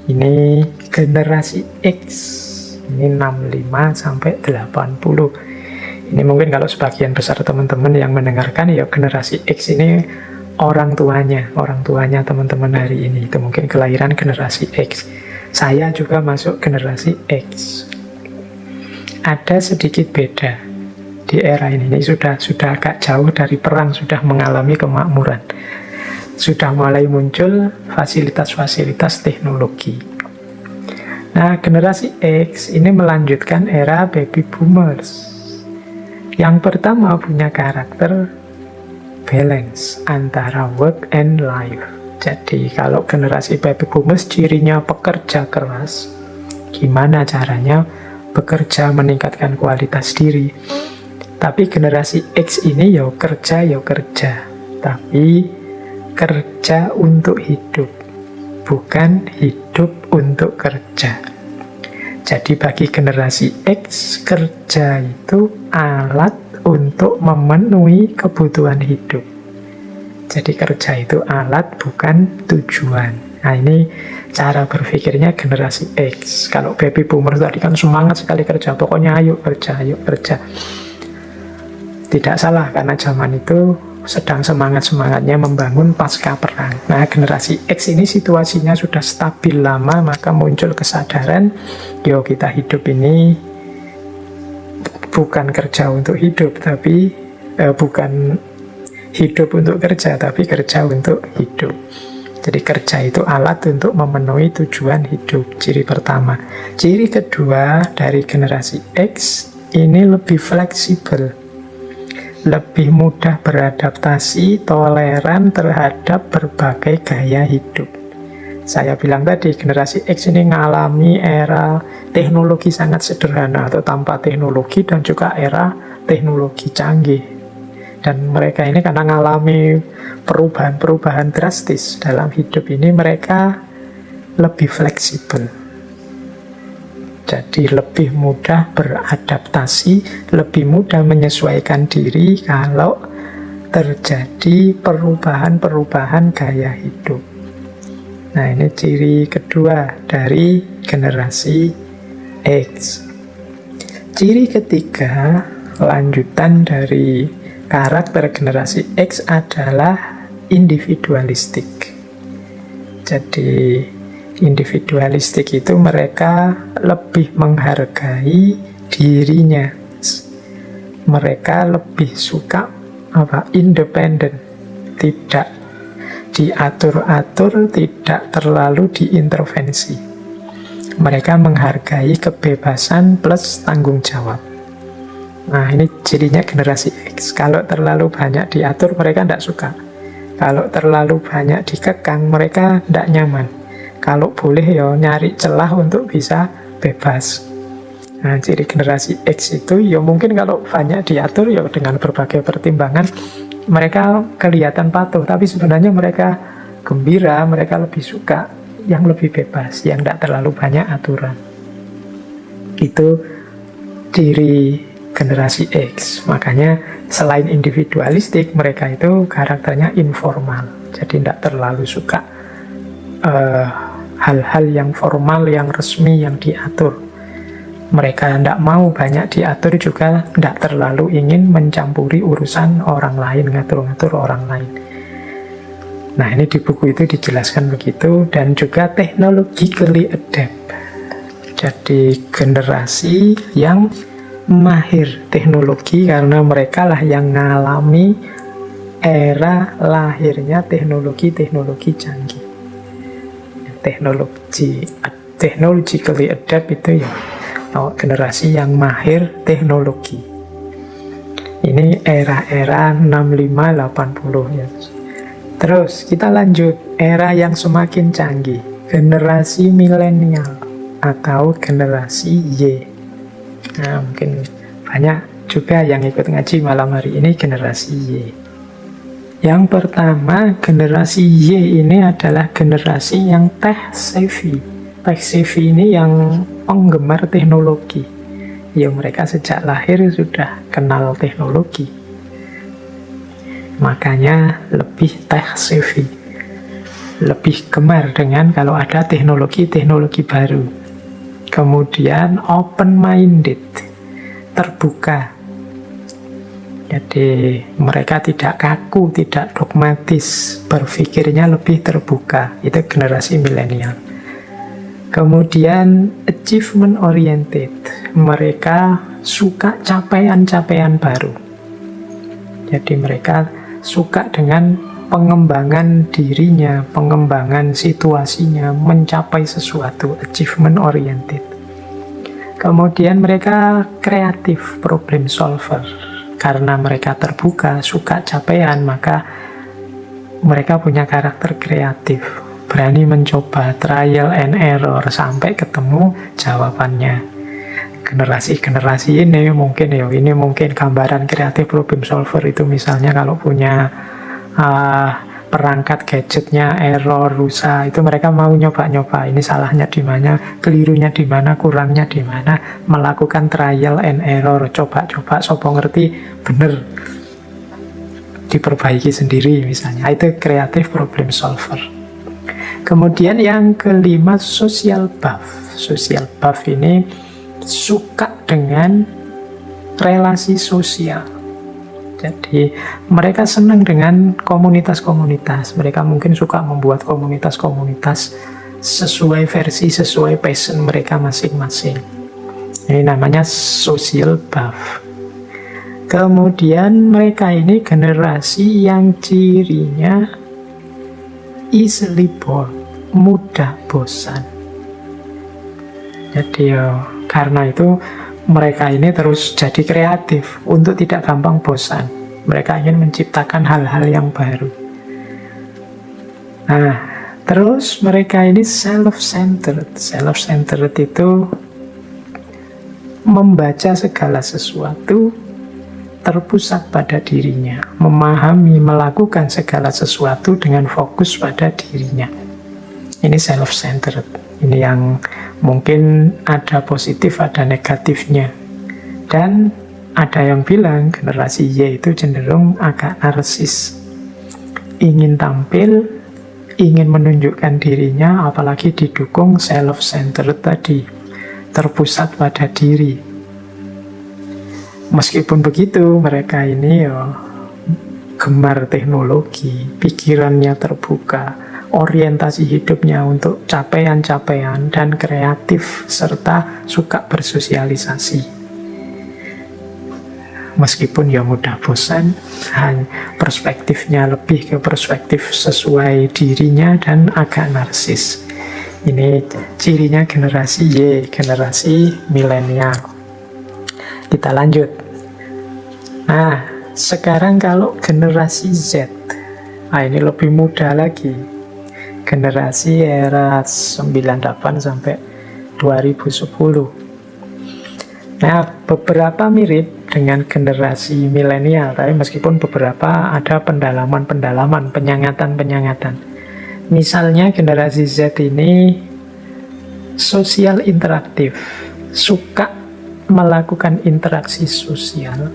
Ini generasi X. Ini 65 sampai 80. Ini mungkin kalau sebagian besar teman-teman yang mendengarkan, ya generasi X ini orang tuanya teman-teman hari ini. Itu mungkin kelahiran generasi X. Saya juga masuk generasi X. Ada sedikit beda di era ini sudah agak jauh dari perang, sudah mengalami kemakmuran. Sudah mulai muncul fasilitas-fasilitas teknologi. Nah, generasi X ini melanjutkan era baby boomers. Yang pertama punya karakter balance antara work and life. Jadi kalau generasi baby boomers cirinya pekerja keras, gimana caranya bekerja meningkatkan kualitas diri. Tapi generasi X ini ya kerja, tapi kerja untuk hidup, bukan hidup untuk kerja. Jadi bagi generasi X, kerja itu alat untuk memenuhi kebutuhan hidup. Jadi kerja itu alat, bukan tujuan. Nah, ini cara berpikirnya generasi X. Kalau baby boomer tadi kan semangat sekali kerja, pokoknya ayo kerja. Tidak salah, karena zaman itu sedang semangat-semangatnya membangun pasca perang. Nah, generasi X ini situasinya sudah stabil lama, maka muncul kesadaran, yo kita hidup ini bukan kerja untuk hidup, tapi bukan hidup untuk kerja, tapi kerja untuk hidup. Jadi kerja itu alat untuk memenuhi tujuan hidup, ciri pertama. Ciri kedua dari generasi X, ini lebih fleksibel, lebih mudah beradaptasi, toleran terhadap berbagai gaya hidup. Saya bilang tadi, generasi X ini mengalami era teknologi sangat sederhana atau tanpa teknologi, dan juga era teknologi canggih. Dan mereka ini karena mengalami perubahan-perubahan drastis dalam hidup ini, mereka lebih fleksibel. Jadi lebih mudah beradaptasi, lebih mudah menyesuaikan diri kalau terjadi perubahan-perubahan gaya hidup. Nah, ini ciri kedua dari generasi X. Ciri ketiga, lanjutan dari karakter generasi X adalah individualistik. Jadi individualistik itu mereka lebih menghargai dirinya. Mereka lebih suka independen, tidak diatur-atur, tidak terlalu diintervensi. Mereka menghargai kebebasan plus tanggung jawab. Nah, ini cirinya generasi X. Kalau terlalu banyak diatur, mereka tidak suka. Kalau terlalu banyak dikekang, mereka tidak nyaman. Kalau boleh ya nyari celah untuk bisa bebas. Nah, ciri generasi X itu ya mungkin kalau banyak diatur ya dengan berbagai pertimbangan mereka kelihatan patuh, tapi sebenarnya mereka gembira, mereka lebih suka yang lebih bebas, yang tidak terlalu banyak aturan. Itu ciri generasi X. Makanya selain individualistik, mereka itu karakternya informal. Jadi tidak terlalu suka hal-hal yang formal, yang resmi, yang diatur. Mereka tidak mau banyak diatur, juga tidak terlalu ingin mencampuri urusan orang lain, ngatur-ngatur orang lain. Nah, ini di buku itu dijelaskan begitu. Dan juga technologically adapt. Jadi generasi yang mahir teknologi, karena mereka lah yang mengalami era lahirnya teknologi-teknologi canggih. Technologically adapt itu ya generasi yang mahir teknologi. Ini era-era 65-80 ya. Terus kita lanjut, era yang semakin canggih, generasi milenial atau generasi Y. Nah, mungkin banyak juga yang ikut ngaji malam hari ini generasi Y. Yang pertama, generasi Y ini adalah generasi yang tech savvy. Tech savvy ini yang penggemar teknologi. Ya, mereka sejak lahir sudah kenal teknologi. Makanya lebih tech savvy. lebih gemar dengan kalau ada teknologi-teknologi baru. Kemudian open-minded, terbuka. Jadi mereka tidak kaku, tidak dogmatis, berpikirnya lebih terbuka. Itu generasi milenial. Kemudian achievement oriented, mereka suka capaian-capaian baru. Jadi mereka suka dengan pengembangan dirinya, pengembangan situasinya, mencapai sesuatu, achievement oriented. Kemudian mereka kreatif, problem solver. Karena mereka terbuka, suka capaian, maka mereka punya karakter kreatif. Berani mencoba, trial and error, sampai ketemu jawabannya. Generasi-generasi ini mungkin gambaran kreatif problem solver itu misalnya kalau punya perangkat gadgetnya error, rusak, itu mereka mau nyoba-nyoba, ini salahnya di mana, kelirunya di mana, kurangnya di mana, melakukan trial and error, coba-coba, sopo ngerti, bener, diperbaiki sendiri misalnya. Itu kreatif problem solver. Kemudian yang kelima, social buff. Social buff ini suka dengan relasi sosial. Jadi mereka senang dengan komunitas-komunitas. Mereka mungkin suka membuat komunitas-komunitas sesuai versi, sesuai passion mereka masing-masing. Ini namanya social buff. Kemudian mereka ini generasi yang cirinya easily bored, mudah bosan. Jadi karena itu mereka ini terus jadi kreatif untuk tidak gampang bosan. Mereka ingin menciptakan hal-hal yang baru. Nah, terus mereka ini self-centered. Self-centered itu membaca segala sesuatu, terpusat pada dirinya, memahami, melakukan segala sesuatu dengan fokus pada dirinya. Ini self-centered. Ini yang mungkin ada positif, ada negatifnya. Dan ada yang bilang generasi Y itu cenderung agak narsis. Ingin tampil, ingin menunjukkan dirinya, apalagi didukung self-centered tadi, terpusat pada diri. Meskipun begitu, mereka ini gemar teknologi, pikirannya terbuka, orientasi hidupnya untuk capaian-capaian dan kreatif, serta suka bersosialisasi. Meskipun mudah bosan, perspektifnya lebih ke perspektif sesuai dirinya dan agak narsis. Ini cirinya generasi Y, generasi milenial. Kita lanjut. Nah, sekarang kalau generasi Z, ini lebih muda lagi. Generasi era 98 sampai 2010. Nah, beberapa mirip dengan generasi milenial, tapi meskipun beberapa ada pendalaman-pendalaman, penyangatan-penyangatan. Misalnya generasi Z ini sosial interaktif, suka melakukan interaksi sosial,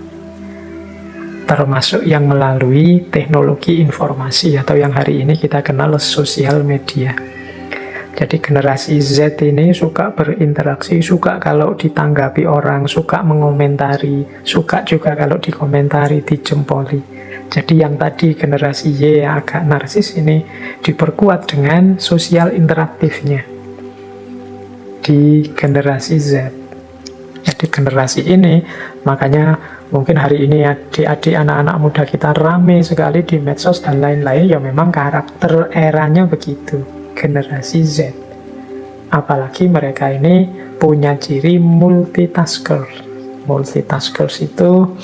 termasuk yang melalui teknologi informasi atau yang hari ini kita kenal sosial media. Jadi generasi Z ini suka berinteraksi, suka kalau ditanggapi orang, suka mengomentari, suka juga kalau dikomentari, dijempoli. Jadi yang tadi generasi Y yang agak narsis ini diperkuat dengan sosial interaktifnya di generasi Z. Jadi generasi ini, makanya mungkin hari ini adik-adik anak-anak muda kita rame sekali di medsos dan lain-lain, memang karakter eranya begitu, generasi Z. Apalagi mereka ini punya ciri multitasker. Multitaskers itu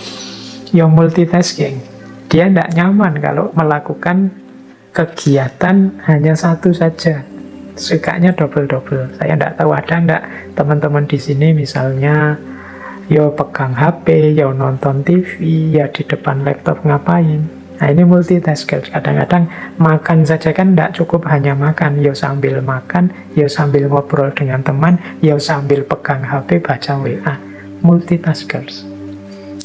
multitasking. Dia tidak nyaman kalau melakukan kegiatan hanya satu saja. Sukanya double-double. Saya tidak tahu ada enggak teman-teman di sini misalnya pegang HP, nonton TV, di depan laptop ngapain. Nah ini multitasker. Kadang-kadang makan saja kan tidak cukup hanya makan, sambil makan, sambil ngobrol dengan teman, sambil pegang HP, baca WA. Multitaskers.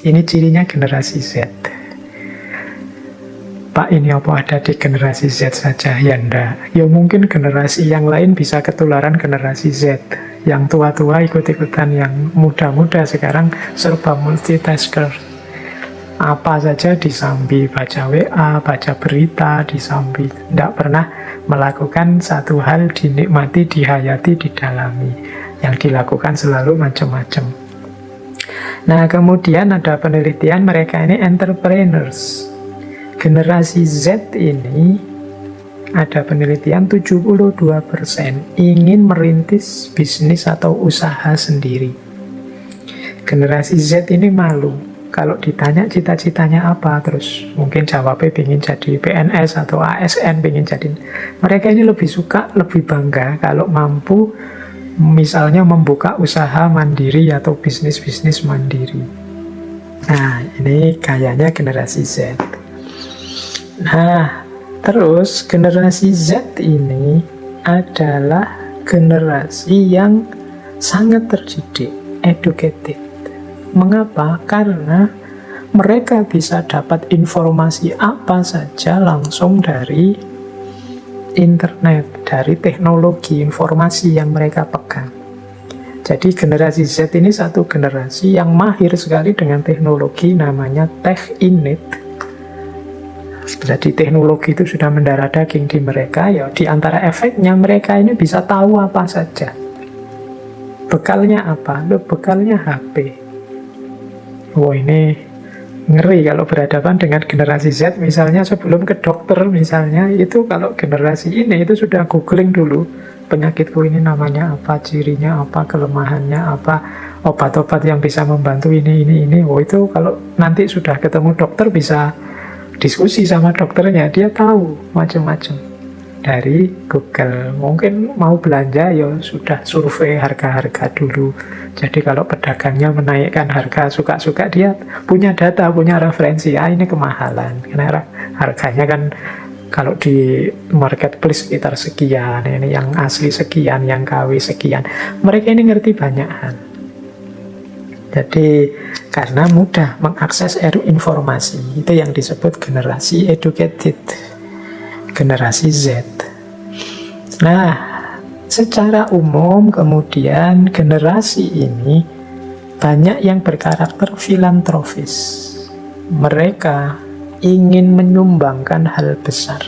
Ini cirinya generasi Z. Pak, ini apa ada di generasi Z saja? Ya enggak. Ya mungkin generasi yang lain bisa ketularan generasi Z. Yang tua-tua ikut-ikutan, yang muda-muda sekarang serba multitasker. Apa saja disambi, baca WA, baca berita, disambi. Tidak pernah melakukan satu hal dinikmati, dihayati, didalami. Yang dilakukan selalu macam-macam. Nah, kemudian ada penelitian mereka ini entrepreneurs. Generasi Z ini ada penelitian 72% ingin merintis bisnis atau usaha sendiri. Generasi Z ini malu. Kalau ditanya cita-citanya apa, terus mungkin jawabnya ingin jadi PNS atau ASN, ingin jadi. Mereka ini lebih suka, lebih bangga kalau mampu misalnya membuka usaha mandiri atau bisnis-bisnis mandiri. Nah, ini kayaknya generasi Z. Nah, terus generasi Z ini adalah generasi yang sangat terdidik, educated. Mengapa? Karena mereka bisa dapat informasi apa saja langsung dari internet, dari teknologi informasi yang mereka pegang. Jadi generasi Z ini satu generasi yang mahir sekali dengan teknologi, namanya tech innate. Jadi teknologi itu sudah mendarah daging di mereka, ya di antara efeknya mereka ini bisa tahu apa saja. Bekalnya apa? Bekalnya HP. Wah, ini ngeri kalau berhadapan dengan generasi Z. Misalnya sebelum ke dokter misalnya, itu kalau generasi ini itu sudah googling dulu penyakitku ini namanya apa, cirinya apa, kelemahannya apa, obat-obat yang bisa membantu ini. Oh, itu kalau nanti sudah ketemu dokter bisa diskusi sama dokternya, dia tahu macam-macam dari Google. Mungkin mau belanja ya sudah survei harga-harga dulu. Jadi kalau pedagangnya menaikkan harga suka-suka, dia punya data, punya referensi. Ini kemahalan karena harganya kan kalau di marketplace sekitar sekian, ini yang asli sekian, yang KW sekian. Mereka ini ngerti banyak hal. Jadi karena mudah mengakses informasi, itu yang disebut generasi educated, generasi Z. Nah, secara umum kemudian generasi ini banyak yang berkarakter filantropis. Mereka ingin menyumbangkan hal besar,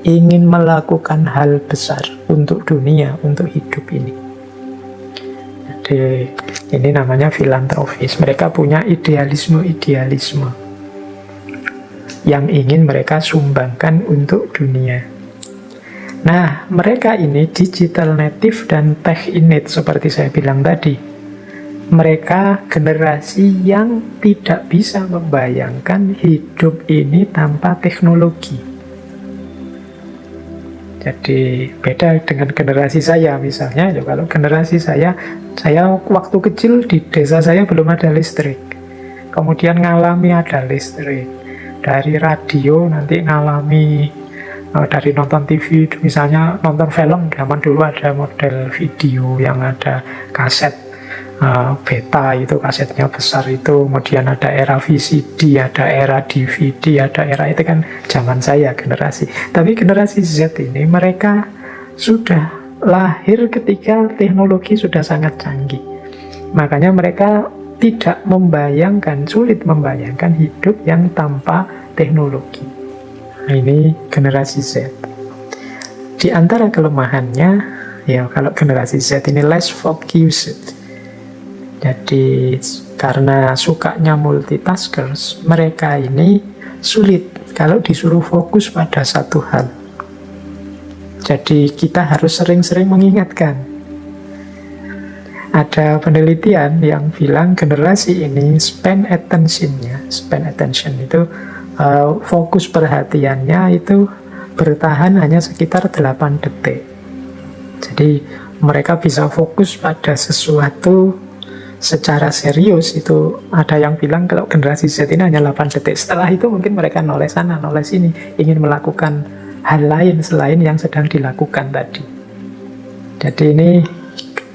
ingin melakukan hal besar untuk dunia, untuk hidup ini. Jadi ini namanya filantropis. Mereka punya idealisme-idealisme yang ingin mereka sumbangkan untuk dunia. Nah, mereka ini digital native dan tech innate seperti saya bilang tadi. Mereka generasi yang tidak bisa membayangkan hidup ini tanpa teknologi. Jadi beda dengan generasi saya misalnya. Ya, kalau generasi saya waktu kecil di desa saya belum ada listrik. Kemudian ngalami ada listrik. Dari radio nanti ngalami dari nonton TV, misalnya nonton film, zaman dulu ada model video yang ada kaset beta, itu kasetnya besar itu, kemudian ada era VCD, ada era DVD, ada era itu kan zaman saya generasi. Tapi generasi Z ini mereka sudah lahir ketika teknologi sudah sangat canggih. Makanya mereka tidak membayangkan, sulit membayangkan hidup yang tanpa teknologi. Ini generasi Z. Di antara kelemahannya, ya kalau generasi Z ini less focused. Jadi karena sukanya multitaskers, mereka ini sulit kalau disuruh fokus pada satu hal. Jadi kita harus sering-sering mengingatkan. Ada penelitian yang bilang generasi ini span attention itu fokus perhatiannya itu bertahan hanya sekitar 8 detik. Jadi mereka bisa fokus pada sesuatu secara serius. Itu ada yang bilang kalau generasi Z ini hanya 8 detik. Setelah itu mungkin mereka noleh sana, noleh sini, ingin melakukan hal lain selain yang sedang dilakukan tadi. Jadi ini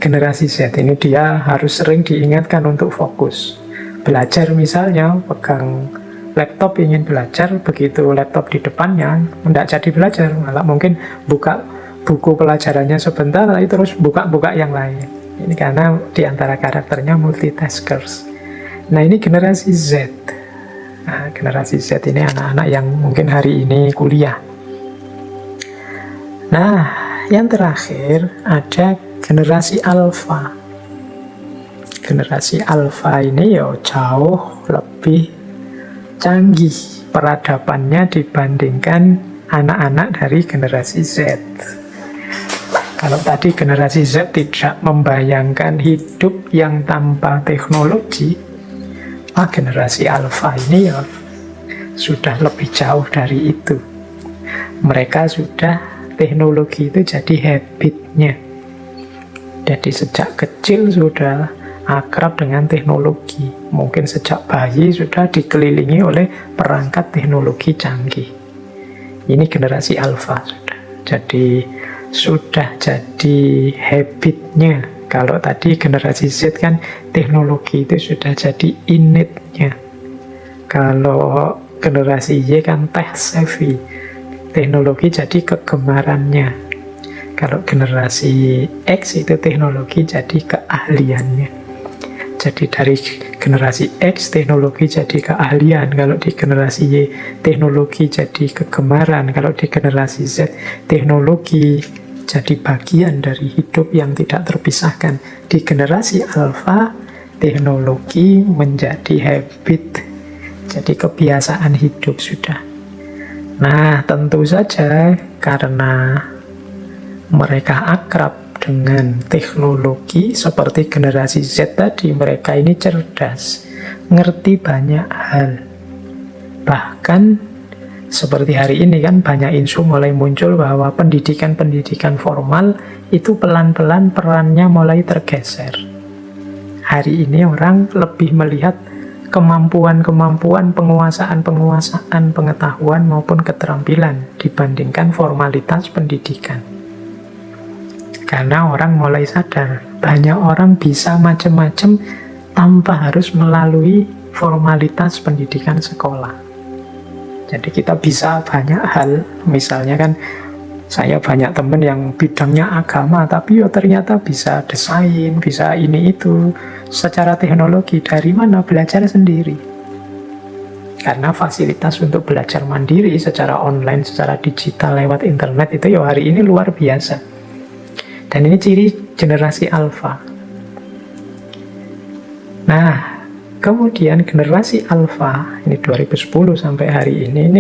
generasi Z ini dia harus sering diingatkan untuk fokus. Belajar misalnya, pegang laptop ingin belajar, begitu laptop di depannya, tidak jadi belajar, malah mungkin buka buku pelajarannya sebentar, tapi terus buka-buka yang lain. Ini karena di antara karakternya multitaskers. Nah, ini generasi Z. Nah, generasi Z ini anak-anak yang mungkin hari ini kuliah. Nah, yang terakhir ada generasi Alpha. Generasi Alpha ini ya jauh lebih canggih peradabannya dibandingkan anak-anak dari generasi Z. Kalau tadi generasi Z tidak membayangkan hidup yang tanpa teknologi, generasi Alpha ini ya sudah lebih jauh dari itu. Mereka sudah, teknologi itu jadi habitnya. Jadi sejak kecil sudah akrab dengan teknologi. Mungkin sejak bayi sudah dikelilingi oleh perangkat teknologi canggih. Ini generasi Alpha sudah. Jadi sudah jadi habitnya. Kalau tadi generasi Z kan teknologi itu sudah jadi innate-nya. Kalau generasi Y kan tech savvy. Teknologi jadi kegemarannya. Kalau generasi X itu teknologi jadi keahliannya. Jadi dari generasi X teknologi jadi keahlian, kalau di generasi Y teknologi jadi kegemaran, kalau di generasi Z teknologi jadi bagian dari hidup yang tidak terpisahkan. Di generasi Alpha teknologi menjadi habit, jadi kebiasaan hidup sudah. Nah, tentu saja karena mereka akrab dengan teknologi seperti generasi Z tadi, mereka ini cerdas, ngerti banyak hal. Bahkan seperti hari ini kan banyak isu mulai muncul bahwa pendidikan-pendidikan formal itu pelan-pelan perannya mulai tergeser. Hari ini orang lebih melihat kemampuan-kemampuan, penguasaan-penguasaan pengetahuan maupun keterampilan dibandingkan formalitas pendidikan. Karena orang mulai sadar, banyak orang bisa macam-macam tanpa harus melalui formalitas pendidikan sekolah. Jadi kita bisa banyak hal, misalnya kan saya banyak teman yang bidangnya agama, tapi ya ternyata bisa desain, bisa ini itu, secara teknologi. Dari mana? Belajar sendiri. Karena fasilitas untuk belajar mandiri secara online, secara digital lewat internet itu ya hari ini luar biasa. Dan ini ciri generasi Alpha. Nah, kemudian generasi Alpha, ini 2010 sampai hari ini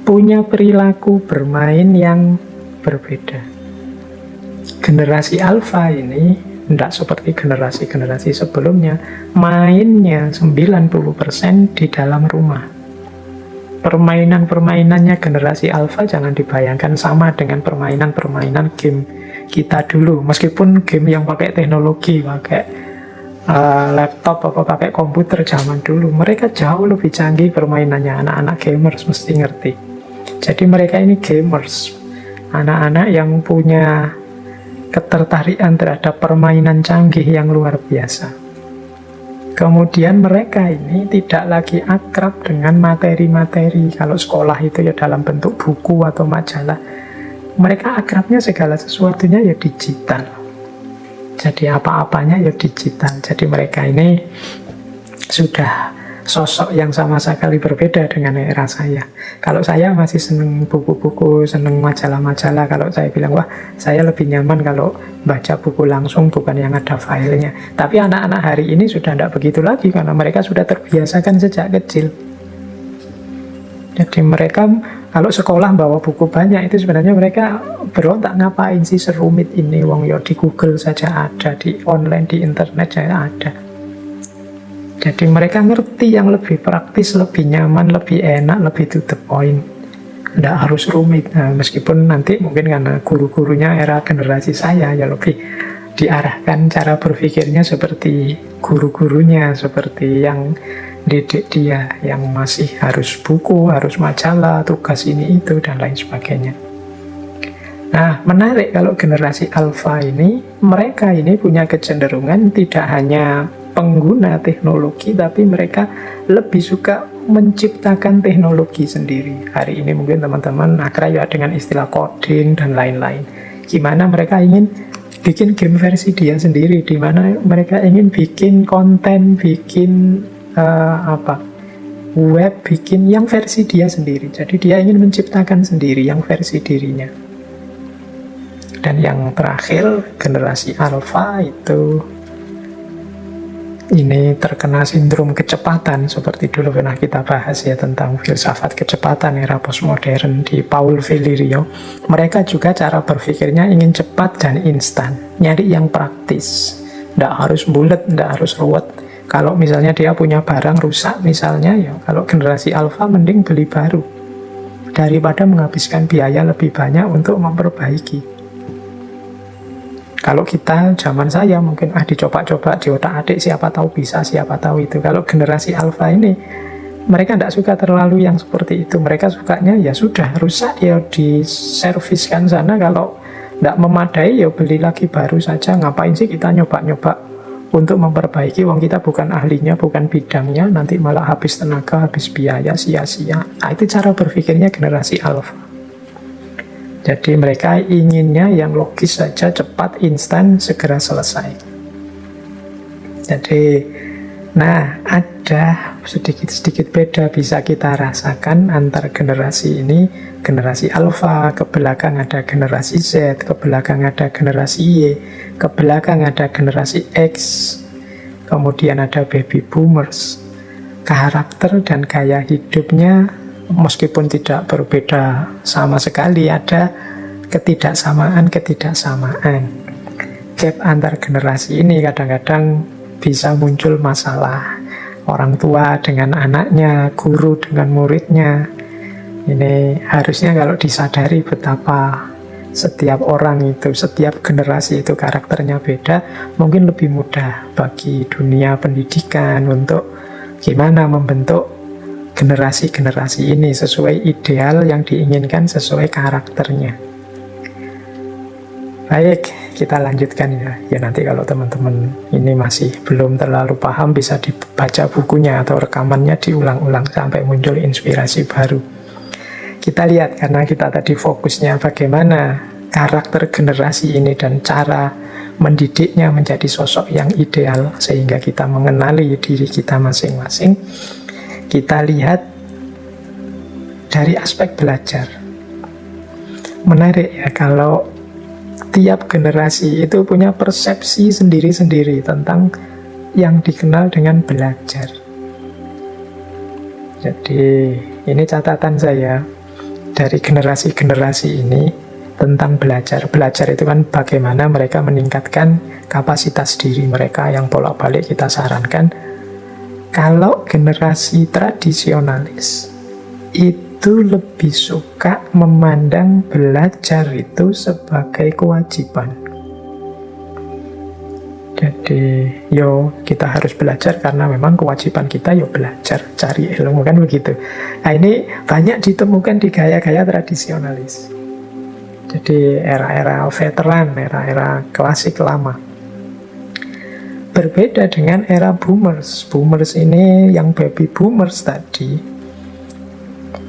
punya perilaku bermain yang berbeda. Generasi Alpha ini tidak seperti generasi-generasi sebelumnya, mainnya 90% di dalam rumah. Permainan-permainannya generasi Alpha jangan dibayangkan sama dengan permainan-permainan game kita dulu, meskipun game yang pakai teknologi, pakai laptop atau pakai komputer zaman dulu, mereka jauh lebih canggih permainannya. Anak-anak gamers mesti ngerti. Jadi mereka ini gamers, anak-anak yang punya ketertarikan terhadap permainan canggih yang luar biasa. Kemudian mereka ini tidak lagi akrab dengan materi-materi. Kalau sekolah itu ya dalam bentuk buku atau majalah, mereka akrabnya segala sesuatunya ya digital. Jadi apa-apanya ya digital. Jadi mereka ini sudah sosok yang sama sekali berbeda dengan era saya. Kalau saya masih seneng buku-buku, seneng majalah-majalah. Kalau saya bilang, wah saya lebih nyaman kalau baca buku langsung, bukan yang ada filenya. Tapi anak-anak hari ini sudah tidak begitu lagi, karena mereka sudah terbiasakan sejak kecil. Jadi mereka kalau sekolah bawa buku banyak, itu sebenarnya mereka berontak, ngapain sih serumit ini, wong yo di Google saja ada, di online, di internet saja ada. Jadi mereka ngerti yang lebih praktis, lebih nyaman, lebih enak, lebih to the point. Tidak harus rumit. Nah, meskipun nanti mungkin karena guru-gurunya era generasi saya ya lebih diarahkan cara berpikirnya seperti guru-gurunya, seperti yang didik dia, yang masih harus buku, harus majalah, tugas ini itu dan lain sebagainya. Nah, menarik kalau generasi Alpha ini, mereka ini punya kecenderungan tidak hanya pengguna teknologi, tapi mereka lebih suka menciptakan teknologi sendiri. Hari ini mungkin teman-teman akrab ya dengan istilah coding dan lain-lain. Gimana mereka ingin bikin game versi dia sendiri, di mana mereka ingin bikin konten, bikin web, bikin yang versi dia sendiri. Jadi dia ingin menciptakan sendiri yang versi dirinya. Dan yang terakhir, generasi alpha itu ini terkena sindrom kecepatan, seperti dulu pernah kita bahas ya tentang filsafat kecepatan era postmodern di Paul Villario. Mereka juga cara berpikirnya ingin cepat dan instan, nyari yang praktis, tidak harus bulat, tidak harus ruwet. Kalau misalnya dia punya barang rusak misalnya, ya kalau generasi alpha mending beli baru daripada menghabiskan biaya lebih banyak untuk memperbaiki. Kalau kita, zaman saya mungkin dicoba-coba di otak-atik, siapa tahu bisa, siapa tahu itu. Kalau generasi alpha ini, mereka tidak suka terlalu yang seperti itu. Mereka sukanya ya sudah, rusak ya diserviskan sana. Kalau tidak memadai ya beli lagi baru saja. Ngapain sih kita nyoba-nyoba untuk memperbaiki, wong kita bukan ahlinya, bukan bidangnya, nanti malah habis tenaga, habis biaya, sia-sia. Nah, itu cara berpikirnya generasi alpha. Jadi mereka inginnya yang logis saja, cepat, instan, segera selesai. Jadi, nah ada sedikit-sedikit beda bisa kita rasakan antar generasi ini. Generasi alpha, ke belakang ada generasi Z, ke belakang ada generasi Y, ke belakang ada generasi X, kemudian ada baby boomers. Karakter dan gaya hidupnya meskipun tidak berbeda sama sekali, ada ketidaksamaan. Gap antar generasi ini kadang-kadang bisa muncul masalah. Orang tua dengan anaknya, guru dengan muridnya. Ini harusnya kalau disadari betapa setiap orang itu, setiap generasi itu karakternya beda, mungkin lebih mudah bagi dunia pendidikan untuk gimana membentuk generasi-generasi ini sesuai ideal yang diinginkan, sesuai karakternya. Baik, kita lanjutkan ya. Ya nanti kalau teman-teman ini masih belum terlalu paham, bisa dibaca bukunya atau rekamannya diulang-ulang sampai muncul inspirasi baru. Kita lihat, karena kita tadi fokusnya bagaimana karakter generasi ini dan cara mendidiknya menjadi sosok yang ideal sehingga kita mengenali diri kita masing-masing. Kita lihat dari aspek belajar. Menarik ya, kalau tiap generasi itu punya persepsi sendiri-sendiri tentang yang dikenal dengan belajar. Jadi ini catatan saya dari generasi-generasi ini tentang belajar. Belajar itu kan bagaimana mereka meningkatkan kapasitas diri mereka yang bolak-balik kita sarankan. Kalau generasi tradisionalis itu lebih suka memandang belajar itu sebagai kewajiban. Jadi, kita harus belajar karena memang kewajiban kita belajar, cari ilmu, kan begitu. Nah, ini banyak ditemukan di gaya-gaya tradisionalis. Jadi, era-era veteran, era-era klasik lama. Berbeda dengan era boomers. Boomers ini, yang baby boomers tadi,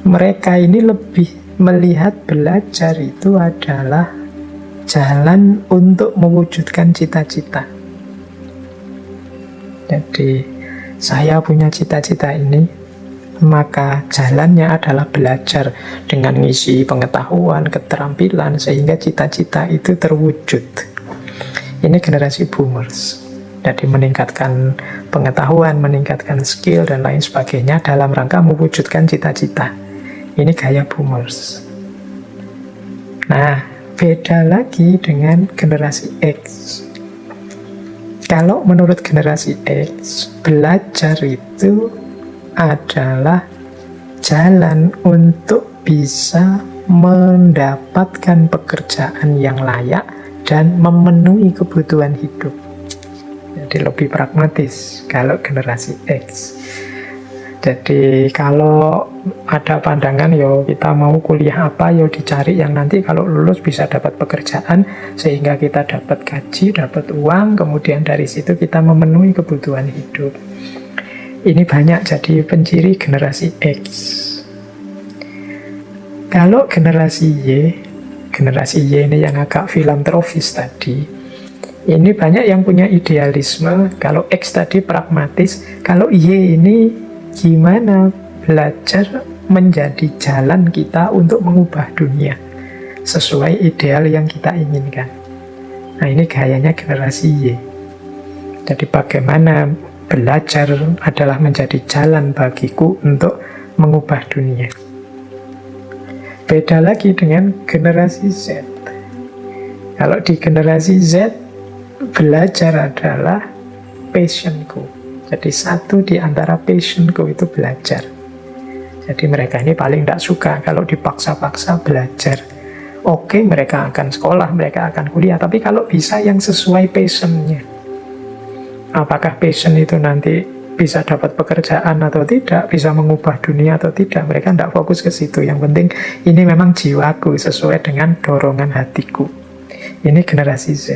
mereka ini lebih melihat belajar itu adalah jalan untuk mewujudkan cita-cita. Jadi, saya punya cita-cita ini, maka jalannya adalah belajar dengan ngisi pengetahuan, keterampilan, sehingga cita-cita itu terwujud. Ini generasi boomers. Jadi meningkatkan pengetahuan, meningkatkan skill, dan lain sebagainya dalam rangka mewujudkan cita-cita. Ini gaya boomers. Nah, beda lagi dengan generasi X. Kalau menurut generasi X, belajar itu adalah jalan untuk bisa mendapatkan pekerjaan yang layak dan memenuhi kebutuhan hidup. Jadi lebih pragmatis kalau generasi X. Jadi kalau ada pandangan kita mau kuliah apa, dicari yang nanti kalau lulus bisa dapat pekerjaan sehingga kita dapat gaji, dapat uang, kemudian dari situ kita memenuhi kebutuhan hidup. Ini banyak jadi penciri generasi X. Kalau generasi Y ini yang agak filantropis tadi, ini banyak yang punya idealisme. Kalau X tadi pragmatis, kalau Y ini gimana belajar menjadi jalan kita untuk mengubah dunia sesuai ideal yang kita inginkan. Nah, ini gayanya generasi Y. Jadi bagaimana belajar adalah menjadi jalan bagiku untuk mengubah dunia. Beda lagi dengan generasi Z. Kalau di generasi Z, belajar adalah passionku. Jadi satu di antara passionku itu belajar. Jadi mereka ini paling tidak suka kalau dipaksa-paksa belajar. Oke, mereka akan sekolah, mereka akan kuliah, tapi kalau bisa yang sesuai passionnya. Apakah passion itu nanti bisa dapat pekerjaan atau tidak, bisa mengubah dunia atau tidak, mereka tidak fokus ke situ. Yang penting ini memang jiwaku sesuai dengan dorongan hatiku. Ini generasi Z.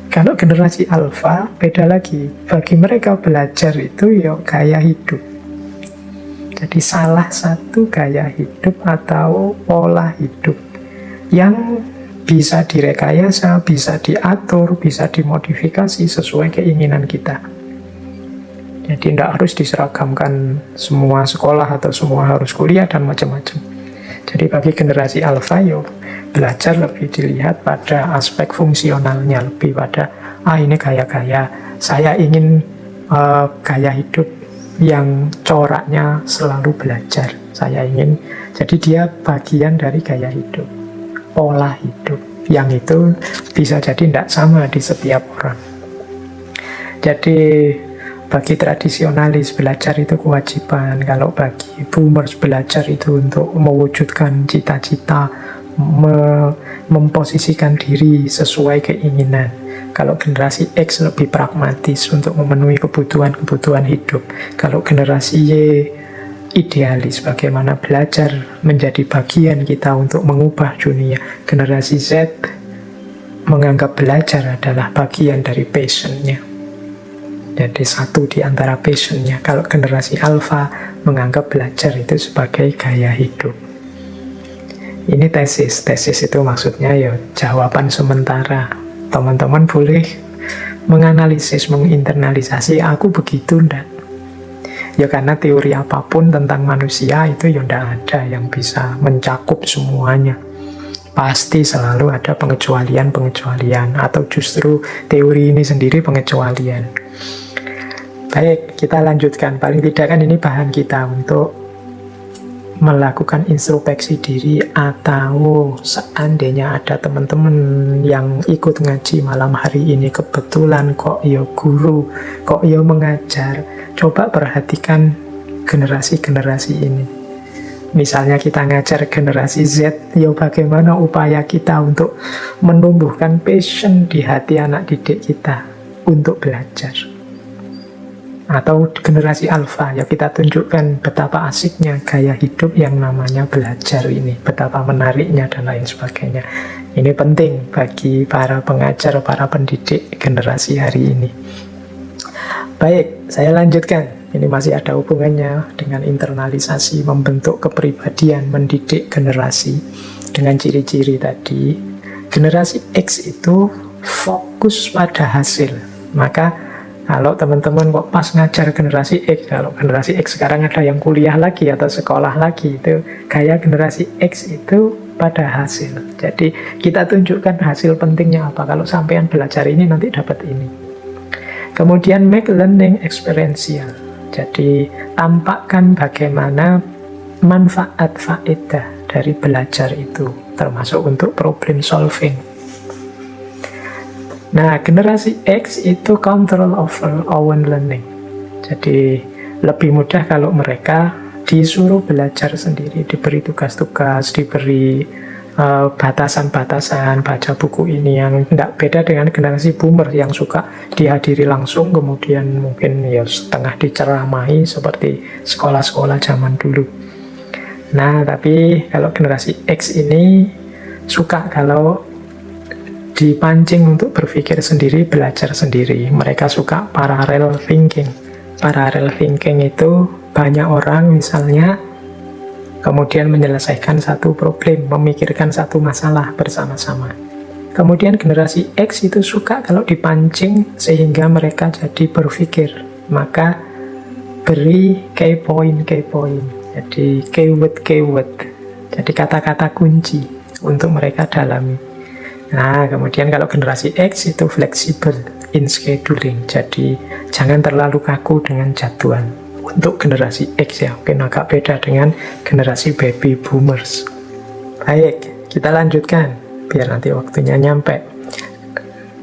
Kalau generasi Alpha, beda lagi. Bagi mereka belajar itu ya gaya hidup. Jadi salah satu gaya hidup atau pola hidup yang bisa direkayasa, bisa diatur, bisa dimodifikasi sesuai keinginan kita. Jadi tidak harus diseragamkan semua sekolah atau semua harus kuliah dan macam-macam. Jadi bagi generasi Alpha, yo belajar lebih dilihat pada aspek fungsionalnya, lebih pada ini gaya-gaya. Saya ingin gaya hidup yang coraknya selalu belajar. Saya ingin, jadi dia bagian dari gaya hidup, pola hidup, yang itu bisa jadi tidak sama di setiap orang. Jadi bagi tradisionalis belajar itu kewajiban. Kalau bagi boomers belajar itu untuk mewujudkan cita-cita, memposisikan diri sesuai keinginan. Kalau generasi X lebih pragmatis untuk memenuhi kebutuhan-kebutuhan hidup. Kalau generasi Y idealis, bagaimana belajar menjadi bagian kita untuk mengubah dunia. Generasi Z menganggap belajar adalah bagian dari passionnya. Jadi satu di antara passionnya. Kalau generasi Alpha menganggap belajar itu sebagai gaya hidup. Ini tesis. Tesis itu maksudnya ya jawaban sementara. Teman-teman boleh menganalisis, menginternalisasi, aku begitu ndak. Ya karena teori apapun tentang manusia itu ya ndak ada yang bisa mencakup semuanya. Pasti selalu ada pengecualian-pengecualian, atau justru teori ini sendiri pengecualian. Baik, kita lanjutkan. Paling tidak kan ini bahan kita untuk melakukan introspeksi diri, atau seandainya ada teman-teman yang ikut ngaji malam hari ini kebetulan kok ya guru, kok ya mengajar, coba perhatikan generasi-generasi ini. Misalnya kita ngajar generasi Z, ya bagaimana upaya kita untuk menumbuhkan passion di hati anak didik kita untuk belajar. Atau generasi Alpha, ya kita tunjukkan betapa asiknya gaya hidup yang namanya belajar ini, betapa menariknya dan lain sebagainya. Ini penting bagi para pengajar, para pendidik generasi hari ini. Baik, saya lanjutkan. Ini masih ada hubungannya dengan internalisasi, membentuk kepribadian, mendidik generasi dengan ciri-ciri tadi. Generasi X itu fokus pada hasil. Maka kalau teman-teman kok pas ngajar generasi X, kalau generasi X sekarang ada yang kuliah lagi atau sekolah lagi, itu gaya generasi X itu pada hasil. Jadi kita tunjukkan hasil pentingnya apa. Kalau sampean belajar ini nanti dapat ini. Kemudian make learning experiential. Jadi tampakkan bagaimana manfaat faedah dari belajar itu, termasuk untuk problem solving. Nah, generasi X itu control over own learning. Jadi lebih mudah kalau mereka disuruh belajar sendiri, diberi tugas-tugas, diberi batasan-batasan, baca buku ini, yang tidak beda dengan generasi boomer yang suka dihadiri langsung, kemudian mungkin ya setengah diceramahi seperti sekolah-sekolah zaman dulu. Nah, tapi kalau generasi X ini suka kalau dipancing untuk berpikir sendiri, belajar sendiri. Mereka suka parallel thinking, Parallel thinking itu banyak orang misalnya kemudian menyelesaikan satu problem, memikirkan satu masalah bersama-sama. Kemudian generasi X itu suka kalau dipancing sehingga mereka jadi berpikir. Maka beri key point. Jadi keyword. Jadi kata-kata kunci untuk mereka dalami. Nah, kemudian kalau generasi X itu fleksibel in scheduling. Jadi jangan terlalu kaku dengan jadwal. Untuk generasi X ya, mungkin agak beda dengan generasi baby boomers. Baik, kita lanjutkan biar nanti waktunya nyampe.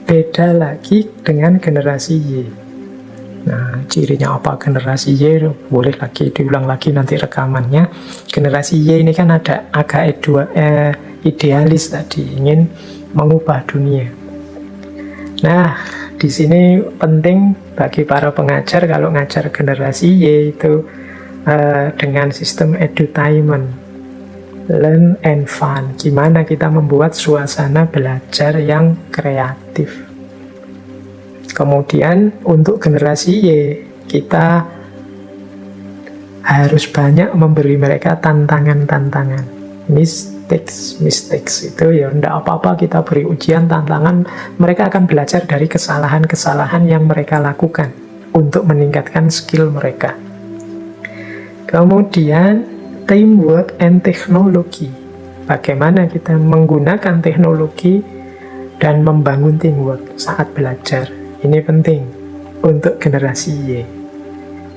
Beda lagi dengan generasi Y. Nah, cirinya apa generasi Y? Boleh lagi diulang lagi nanti rekamannya. Generasi Y ini kan ada agak idealis tadi, ingin mengubah dunia. Nah, di sini penting bagi para pengajar kalau ngajar generasi Y itu dengan sistem edutainment, learn and fun. Gimana kita membuat suasana belajar yang kreatif. Kemudian untuk generasi Y kita harus banyak memberi mereka tantangan-tantangan. Mistakes itu ya enggak apa-apa, kita beri ujian, tantangan, mereka akan belajar dari kesalahan-kesalahan yang mereka lakukan untuk meningkatkan skill mereka. Kemudian teamwork and technology, bagaimana kita menggunakan teknologi dan membangun teamwork saat belajar, ini penting untuk generasi Y.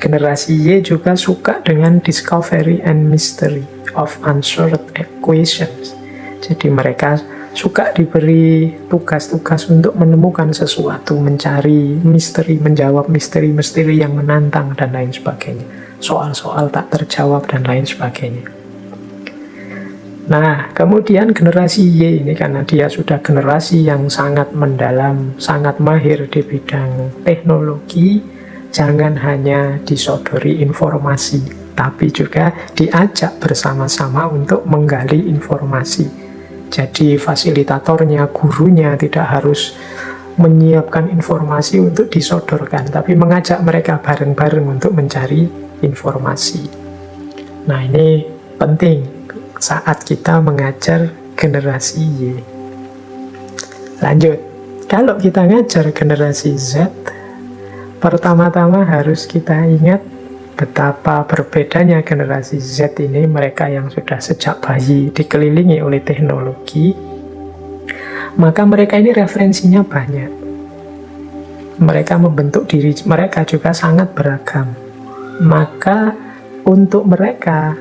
Generasi Y juga suka dengan discovery and mystery of unsolved equations. Jadi mereka suka diberi tugas-tugas untuk menemukan sesuatu, mencari misteri, menjawab misteri-misteri yang menantang dan lain sebagainya. Soal-soal tak terjawab dan lain sebagainya. Nah, kemudian generasi Y ini karena dia sudah generasi yang sangat mendalam, sangat mahir di bidang teknologi, jangan hanya disodori informasi, tapi juga diajak bersama-sama untuk menggali informasi. Jadi fasilitatornya, gurunya tidak harus menyiapkan informasi untuk disodorkan, tapi mengajak mereka bareng-bareng untuk mencari informasi. Nah, ini penting saat kita mengajar generasi Y. Lanjut, kalau kita ngajar generasi Z, pertama-tama harus kita ingat betapa berbedanya generasi Z ini. Mereka yang sudah sejak bayi dikelilingi oleh teknologi, maka mereka ini referensinya banyak. Mereka membentuk diri mereka juga sangat beragam. Maka untuk mereka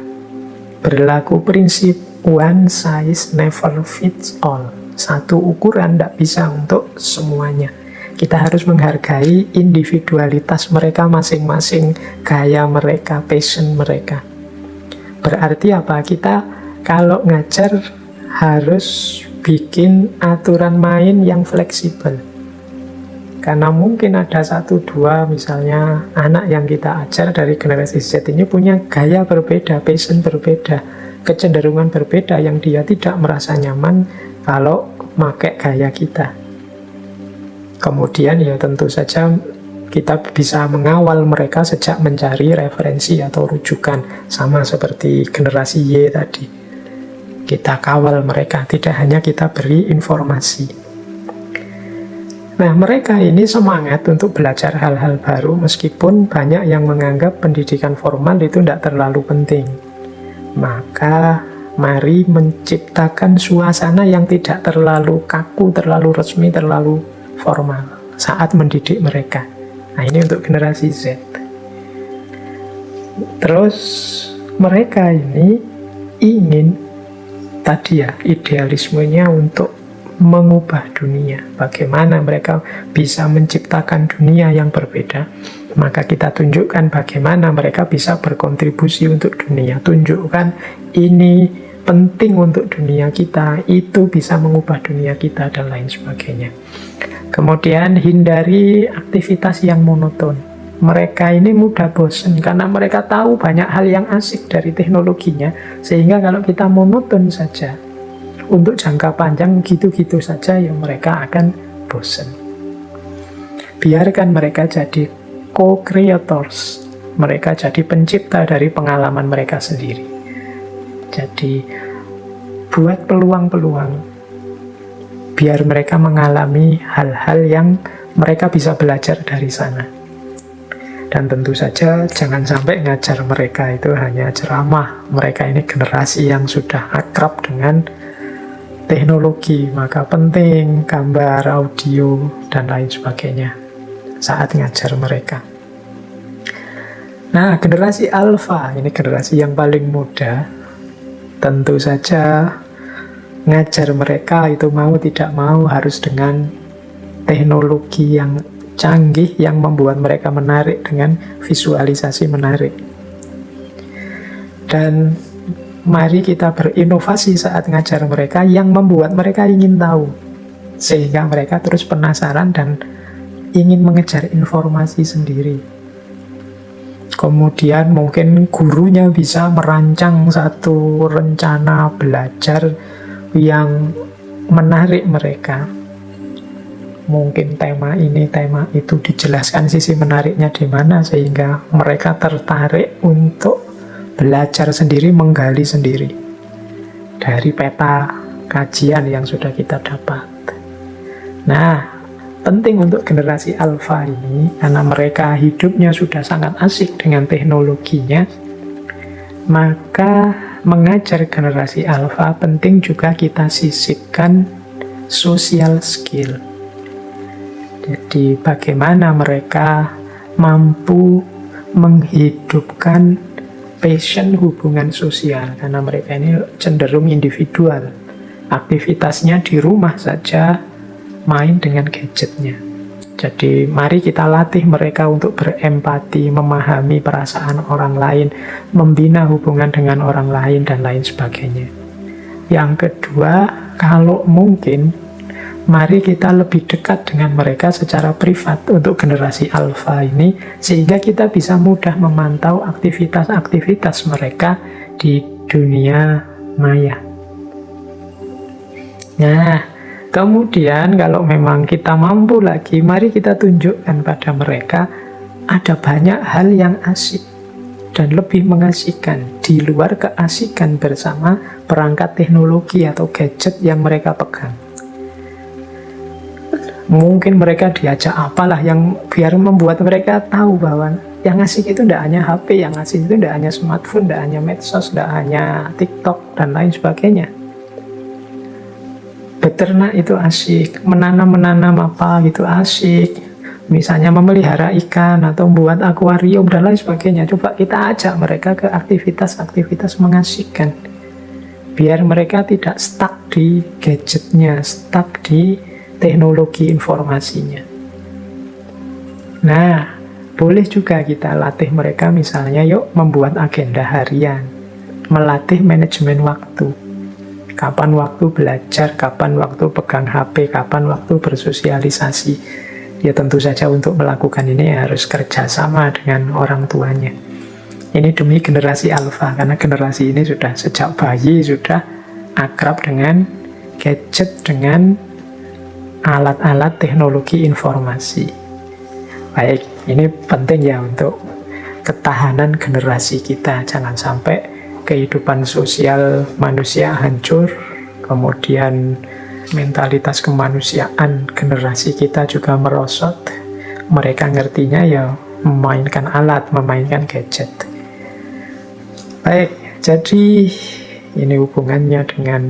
berlaku prinsip one size never fits all. Satu ukuran tidak bisa untuk semuanya. Kita harus menghargai individualitas mereka masing-masing, gaya mereka, passion mereka. Berarti apa? Kita kalau ngajar harus bikin aturan main yang fleksibel. Karena mungkin ada 1-2 misalnya anak yang kita ajar dari generasi Z ini punya gaya berbeda, passion berbeda, kecenderungan berbeda yang dia tidak merasa nyaman kalau pakai gaya kita. Kemudian ya tentu saja kita bisa mengawal mereka sejak mencari referensi atau rujukan, sama seperti generasi Y tadi. Kita kawal mereka, tidak hanya kita beri informasi. Nah, mereka ini semangat untuk belajar hal-hal baru meskipun banyak yang menganggap pendidikan formal itu tidak terlalu penting. Maka mari menciptakan suasana yang tidak terlalu kaku, terlalu resmi, terlalu formal saat mendidik mereka. Nah, ini untuk generasi Z. Terus mereka ini ingin tadi ya, idealismenya untuk mengubah dunia. Bagaimana mereka bisa menciptakan dunia yang berbeda, maka kita tunjukkan bagaimana mereka bisa berkontribusi untuk dunia. Tunjukkan ini penting untuk dunia kita, itu bisa mengubah dunia kita, dan lain sebagainya. Kemudian hindari aktivitas yang monoton. Mereka ini mudah bosan karena mereka tahu banyak hal yang asik dari teknologinya, sehingga kalau kita monoton saja untuk jangka panjang gitu-gitu saja, ya mereka akan bosan. Biarkan mereka jadi co-creators. Mereka jadi pencipta dari pengalaman mereka sendiri. Jadi buat peluang-peluang biar mereka mengalami hal-hal yang mereka bisa belajar dari sana. Dan tentu saja jangan sampai ngajar mereka itu hanya ceramah. Mereka ini generasi yang sudah akrab dengan teknologi, maka penting gambar, audio, dan lain sebagainya saat ngajar mereka. Nah, generasi alfa ini generasi yang paling muda. Tentu saja ngajar mereka itu mau tidak mau harus dengan teknologi yang canggih yang membuat mereka menarik dengan visualisasi menarik. Dan mari kita berinovasi saat ngajar mereka yang membuat mereka ingin tahu, sehingga mereka terus penasaran dan ingin mengejar informasi sendiri. Kemudian mungkin gurunya bisa merancang satu rencana belajar yang menarik mereka. Mungkin tema ini, tema itu dijelaskan sisi menariknya di mana sehingga mereka tertarik untuk belajar sendiri, menggali sendiri dari peta kajian yang sudah kita dapat. Nah, penting untuk generasi alfa ini karena mereka hidupnya sudah sangat asik dengan teknologinya, maka mengajar generasi alfa penting juga kita sisipkan social skill. Jadi bagaimana mereka mampu menghidupkan passion hubungan sosial, karena mereka ini cenderung individual. Aktivitasnya di rumah saja, main dengan gadgetnya. Jadi mari kita latih mereka untuk berempati, memahami perasaan orang lain, membina hubungan dengan orang lain, dan lain sebagainya. Yang kedua, kalau mungkin, mari kita lebih dekat dengan mereka secara privat untuk generasi alfa ini, sehingga kita bisa mudah memantau aktivitas-aktivitas mereka di dunia maya. Nah, kemudian kalau memang kita mampu lagi, mari kita tunjukkan pada mereka ada banyak hal yang asik dan lebih mengasihkan di luar keasikan bersama perangkat teknologi atau gadget yang mereka pegang. Mungkin mereka diajak apalah yang biar membuat mereka tahu bahwa yang asik itu tidak hanya HP, yang asik itu tidak hanya smartphone, tidak hanya medsos, tidak hanya TikTok, dan lain sebagainya. Beternak itu asik, menanam apa gitu asik, misalnya memelihara ikan atau membuat akuarium dan lain sebagainya. Coba kita ajak mereka ke aktivitas-aktivitas mengasihkan, biar mereka tidak stuck di gadgetnya, stuck di teknologi informasinya. Nah, boleh juga kita latih mereka misalnya yuk membuat agenda harian, melatih manajemen waktu. Kapan waktu belajar, kapan waktu pegang HP, kapan waktu bersosialisasi. Ya tentu saja untuk melakukan ini harus kerjasama dengan orang tuanya. Ini demi generasi alfa, karena generasi ini sudah sejak bayi sudah akrab dengan gadget, dengan alat-alat teknologi informasi. Baik, ini penting ya untuk ketahanan generasi kita. Jangan sampai kehidupan sosial manusia hancur, kemudian mentalitas kemanusiaan generasi kita juga merosot. Mereka ngertinya ya memainkan alat, memainkan gadget. Baik, jadi ini hubungannya dengan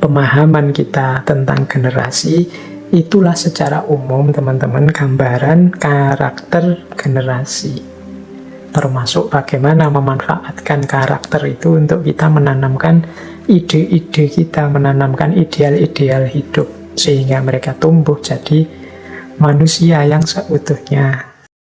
pemahaman kita tentang generasi. Itulah secara umum teman-teman gambaran karakter generasi, termasuk bagaimana memanfaatkan karakter itu untuk kita menanamkan ide-ide kita, menanamkan ideal-ideal hidup, sehingga mereka tumbuh jadi manusia yang seutuhnya.